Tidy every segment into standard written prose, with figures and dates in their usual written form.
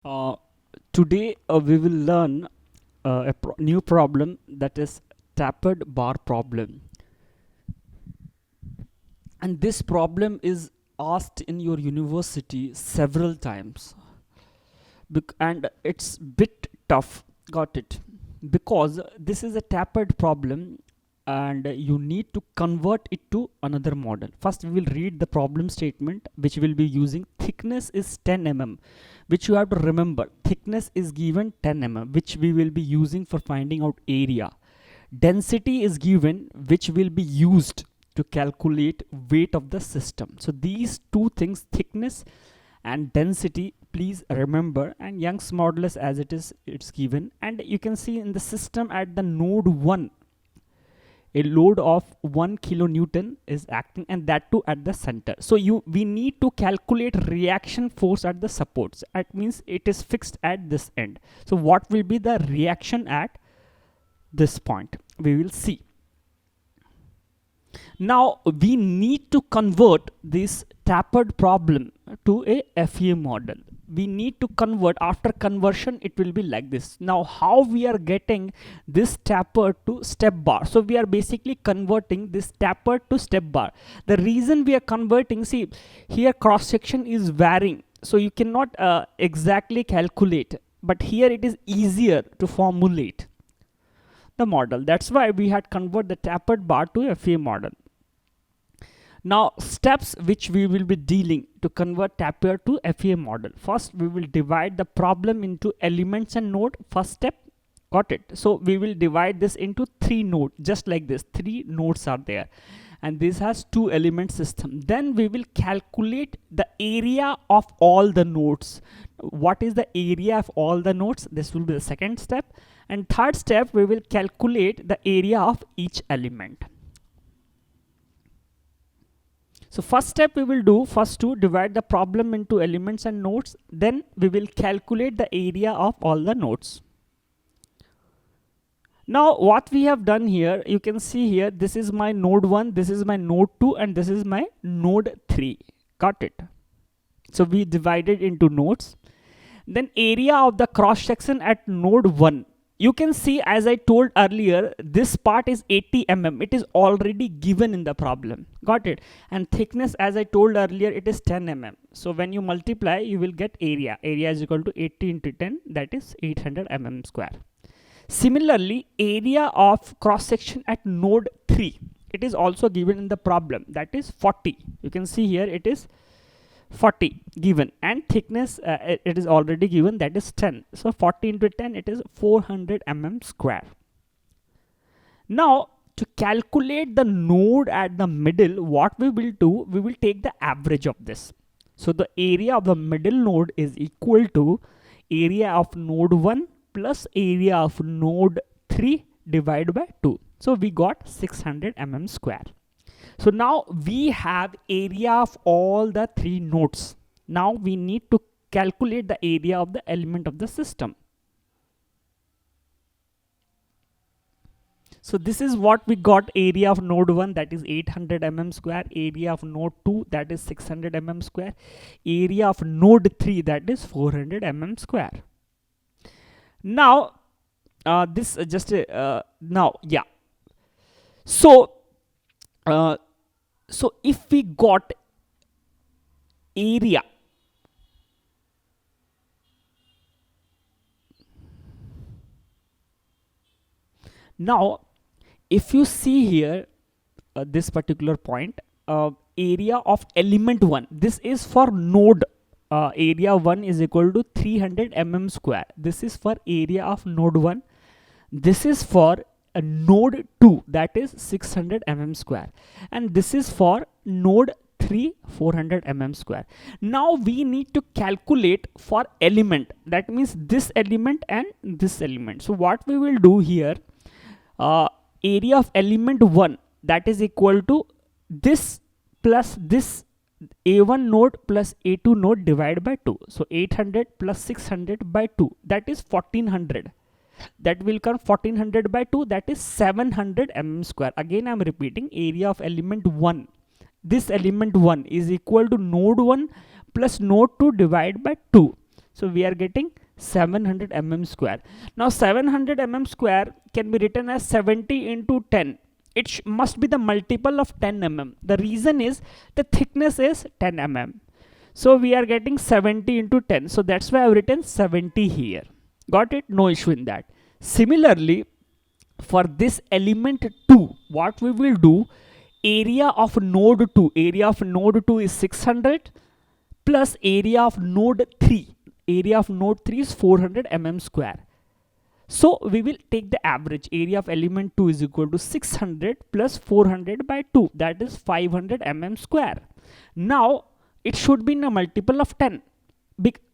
Uh, Today we will learn a new problem, that is tapered bar problem. And this problem is asked in your university several times. And it's bit tough, got it? Because this is a tapered problem and you need to convert it to another model. First we will read the problem statement, which will be using thickness is 10 mm, which you have to remember. Thickness is given 10 mm, which we will be using for finding out area. Density is given, which will be used to calculate weight of the system. So these two things, thickness and density, please remember, and Young's modulus as it's given. And you can see in the system at the node 1 a load of 1 kilonewton is acting, and that too at the center. So we need to calculate reaction force at the supports. That means it is fixed at this end. So what will be the reaction at this point? We will see. Now we need to convert this tapered problem to a FEA model. We need to convert. After conversion it will be like this. Now how we are getting this taper to step bar? So we are basically converting this taper to step bar. The reason we are converting, see here cross section is varying, so you cannot exactly calculate, but here it is easier to formulate the model. That's why we had convert the tapered bar to a FEA model. Now steps which we will be dealing to convert taper to FEA model. First we will divide the problem into elements and node. First step, got it? So we will divide this into 3 nodes, just like this. 3 nodes are there, and this has 2 element system. Then we will calculate the area of all the nodes. What is the area of all the nodes? This will be the second step. And third step, we will calculate the area of each element. So first step we will do, first to divide the problem into elements and nodes, then we will calculate the area of all the nodes. Now what we have done here, you can see here, this is my node 1, this is my node 2, and this is my node 3. Got it? So we divided into nodes. Then area of the cross section at node 1. You can see, as I told earlier, this part is 80 mm. It is already given in the problem. Got it? And thickness, as I told earlier, it is 10 mm. So when you multiply, you will get area. Area is equal to 80 into 10, that is 800 mm square. Similarly, area of cross section at node 3. It is also given in the problem, that is 40. You can see here it is 40 given, and thickness it is already given, that is 10. So 40 into 10, it is 400 mm square. Now to calculate the node at the middle, what we will do, we will take the average of this. So the area of the middle node is equal to area of node 1 plus area of node 3 divided by 2. So we got 600 mm square. So now we have area of all the 3 nodes. Now we need to calculate the area of the element of the system. So this is what we got: area of node 1, that is 800 mm square, area of node 2, that is 600 mm square, area of node 3, that is 400 mm square. Now this just now, yeah. So so if we got area, now if you see here this particular point, area of element 1, this is for node area 1 is equal to 300 mm square. This is for area of node 1. This is for a node 2, that is 600 mm square, and this is for node 3, 400 mm square. Now we need to calculate for element, that means this element and this element. So what we will do here, area of element 1, that is equal to this plus this A1 node plus A2 node divided by 2. So 800 plus 600 by 2, that is 1400. That will come 1400 by 2, that is 700 mm square. Again I am repeating, area of element 1, this element 1 is equal to node 1 plus node 2 divided by 2. So we are getting 700 mm square. Now 700 mm square can be written as 70 into 10. It must be the multiple of 10 mm. The reason is the thickness is 10 mm. So we are getting 70 into 10. So that's why I've written 70 here. Got it? No issue in that. Similarly, for this element 2, what we will do, area of node 2 is 600 plus area of node 3 is 400 mm square. So we will take the average. Area of element 2 is equal to 600 plus 400 by 2, that is 500 mm square. Now it should be in a multiple of 10.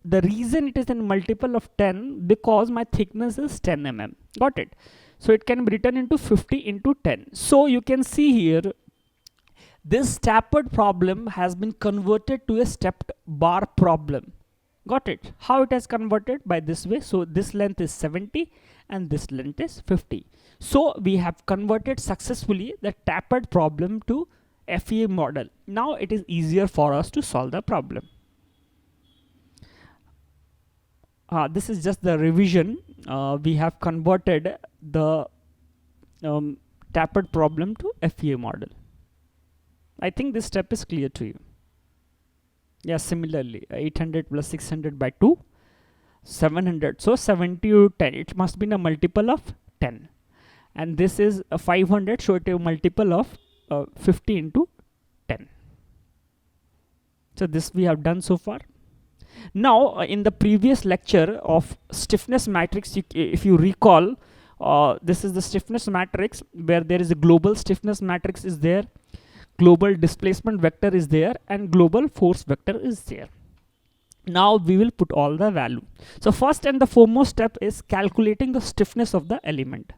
The reason it is in multiple of 10, because my thickness is 10 mm. Got it? So it can be written into 50 into 10. So you can see here, this tapered problem has been converted to a stepped bar problem. Got it? How it has converted? By this way. So this length is 70 and this length is 50. So we have converted successfully the tapered problem to FEA model. Now it is easier for us to solve the problem. This is just the revision. We have converted the tapered problem to FEA model. I think this step is clear to you. Yeah, similarly 800 plus 600 by 2, 700. So 70 to 10, it must be a multiple of 10, and this is a 500, so it is a multiple of 50 into 10. So this we have done so far. Now in the previous lecture of stiffness matrix, if you recall, this is the stiffness matrix where there is a global stiffness matrix is there, global displacement vector is there, and global force vector is there. Now we will put all the value. So first and the foremost step is calculating the stiffness of the element.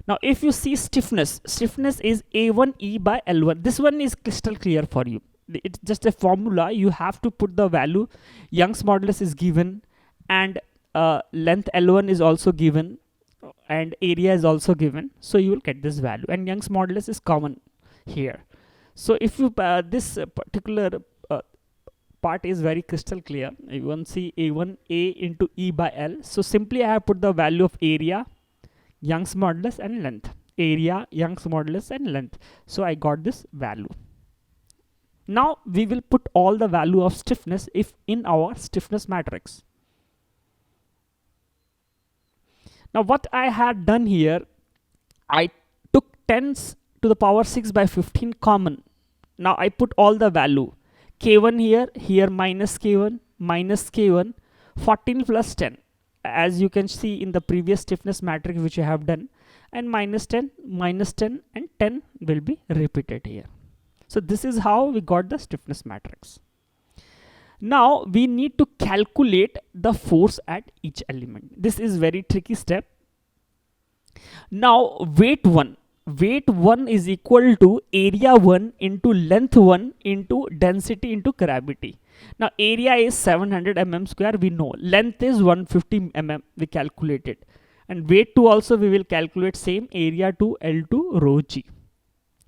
Now if you see stiffness is A1E by L1. This one is crystal clear for you. It's just a formula. You have to put the value. Young's modulus is given, and length L1 is also given, and area is also given. So you will get this value, and Young's modulus is common here. So if you this particular part is very crystal clear. You want to see A1A into E by L. So simply I have put the value of area, Young's modulus, and length. Area, Young's modulus, and length. So I got this value. Now we will put all the value of stiffness if in our stiffness matrix. Now what I had done here, I took 10 to the power 6 by 15 common. Now I put all the value. K1 here minus K1, 14 plus 10. As you can see in the previous stiffness matrix which I have done, and minus 10, and 10 will be repeated here. So this is how we got the stiffness matrix. Now we need to calculate the force at each element. This is very tricky step. Now weight 1 is equal to area 1 into length 1 into density into gravity. Now area is 700 mm square, we know. Length is 150 mm, we calculated. And weight 2 also we will calculate same, area to L2 rho g.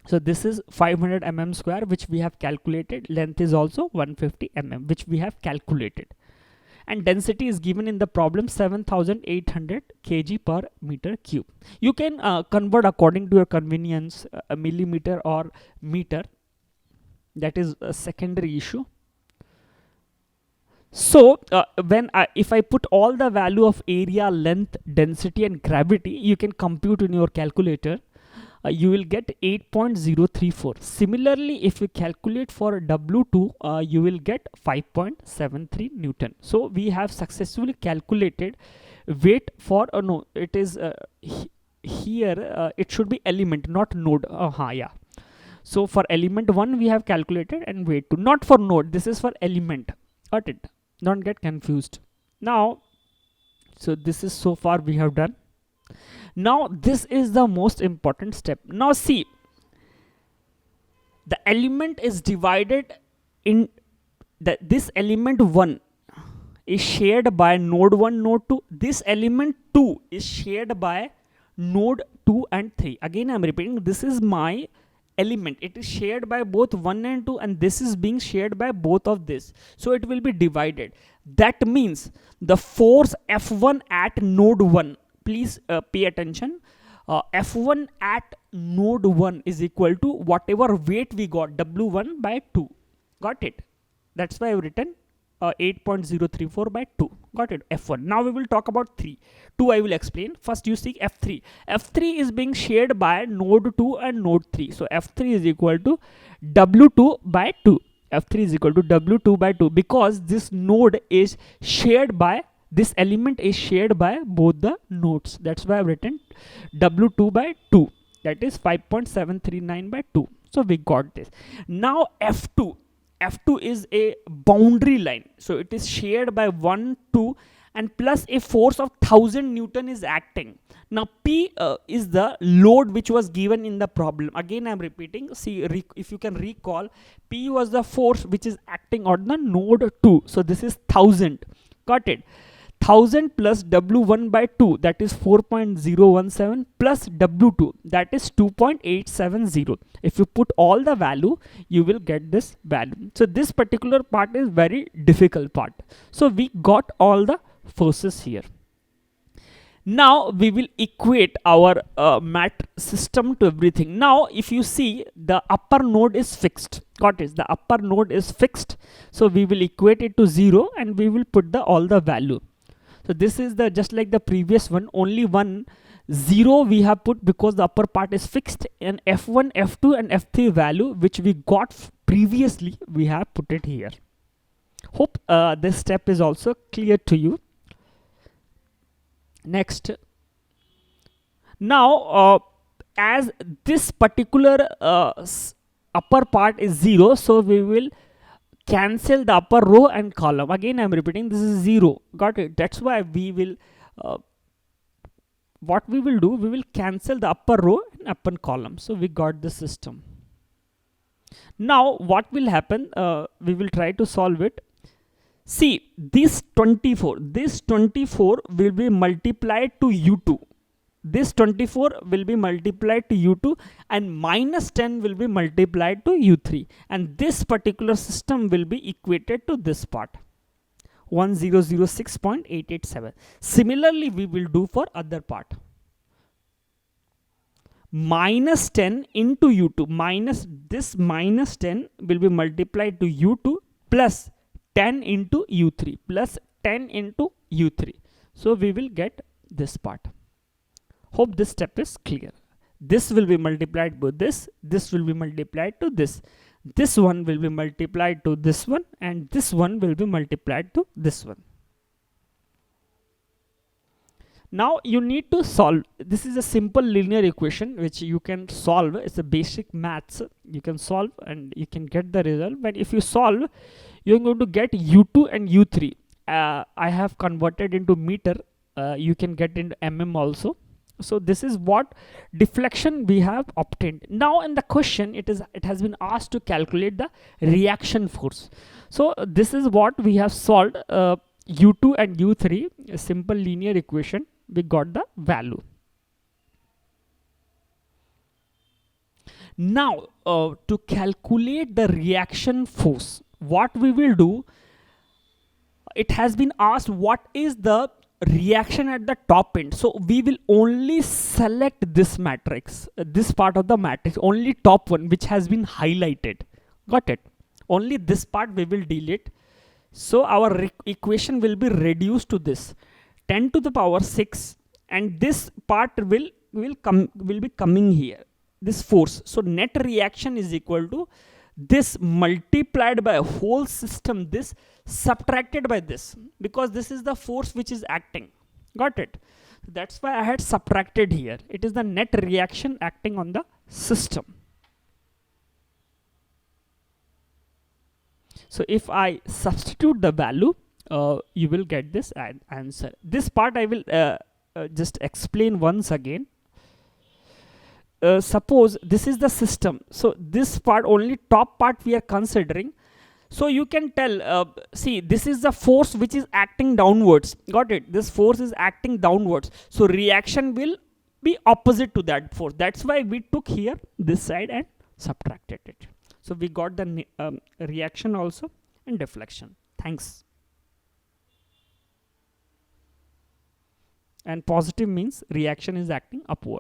So this is 500 mm square which we have calculated. Length is also 150 mm which we have calculated. And density is given in the problem 7800 kg per meter cube. You can convert according to your convenience, a millimeter or meter. That is a secondary issue. So if I put all the value of area, length, density, and gravity, you can compute in your calculator. You will get 8.034. Similarly, if you calculate for W2, you will get 5.73 Newton. So we have successfully calculated weight for no, it is here it should be element, not node. Yeah. So for element 1 we have calculated, and weight 2, not for node. This is for element. Got it? Don't get confused. Now, so this is so far we have done. Now this is the most important step. Now see, the element is divided in this element 1 is shared by node 1, node 2. This element 2 is shared by node 2 and 3. Again I am repeating, this is my element. It is shared by both 1 and 2, and this is being shared by both of this. So it will be divided. That means the force F1 at node 1, please pay attention, F1 at node 1 is equal to whatever weight we got, W1 by 2. Got it? That's why I've written 8.034 by 2. Got it? F1. Now we will talk about 3. 2 I will explain. First you see F3. F3 is being shared by node 2 and node 3. So F3 is equal to W2 by 2. F3 is equal to W2 by 2 because this node is shared by, this element is shared by both the nodes. That's why I've written W2 by 2. That is 5.739 by 2. So we got this. Now F2. F2 is a boundary line. So it is shared by 1, 2 and plus a force of 1000 Newton is acting. Now P is the load which was given in the problem. Again I'm repeating. See, if you can recall, P was the force which is acting on the node 2. So this is 1000. Got it? 1000 plus W1 by 2, that is 4.017 plus W2, that is 2.870. If you put all the value, you will get this value. So this particular part is very difficult part. So we got all the forces here. Now we will equate our mat system to everything. Now if you see, the upper node is fixed. Got it? The upper node is fixed. So we will equate it to 0 and we will put all the value. So this is the just like the previous one, only one 0 we have put because the upper part is fixed, and F1, F2 and F3 value which we got previously we have put it here. Hope this step is also clear to you. Next, now as this particular upper part is 0, so we will cancel the upper row and column. Again I'm repeating, this is 0. Got it? That's why we will what we will do, we will cancel the upper row and upper column. So we got the system. Now what will happen, we will try to solve it. See, this 24 will be multiplied to U2. This 24 will be multiplied to U2 and minus 10 will be multiplied to U3, and this particular system will be equated to this part, 1006.887. Similarly we will do for other part. Minus 10 into U2, minus 10 will be multiplied to U2 plus 10 into U3 plus 10 into U3. So we will get this part. Hope this step is clear. This will be multiplied by this will be multiplied to this one will be multiplied to this one, and this one will be multiplied to this one. Now you need to solve. This is a simple linear equation which you can solve. It's a basic maths. You can solve and you can get the result. But if you solve, you're going to get U2 and U3. I have converted into meter. You can get into mm also. So this is what deflection we have obtained. Now in the question it has been asked to calculate the reaction force. So this is what we have solved, U2 and U3, a simple linear equation. We got the value. Now to calculate the reaction force, what we will do, it has been asked what is the reaction at the top end. So we will only select this matrix, this part of the matrix, only top one which has been highlighted. Got it? Only this part we will delete. So our equation will be reduced to this 10 to the power 6, and this part will be coming here, this force. So net reaction is equal to this multiplied by a whole system, this subtracted by this, because this is the force which is acting. Got it? That's why I had subtracted here. It is the net reaction acting on the system. So if I substitute the value, you will get this answer. This part I will just explain once again. Suppose this is the system, so this part, only top part we are considering. So you can tell, see, this is the force which is acting downwards. Got it? This force is acting downwards, so reaction will be opposite to that force. That's why we took here this side and subtracted it. So we got the reaction also and deflection. Thanks. and positive means reaction is acting upward.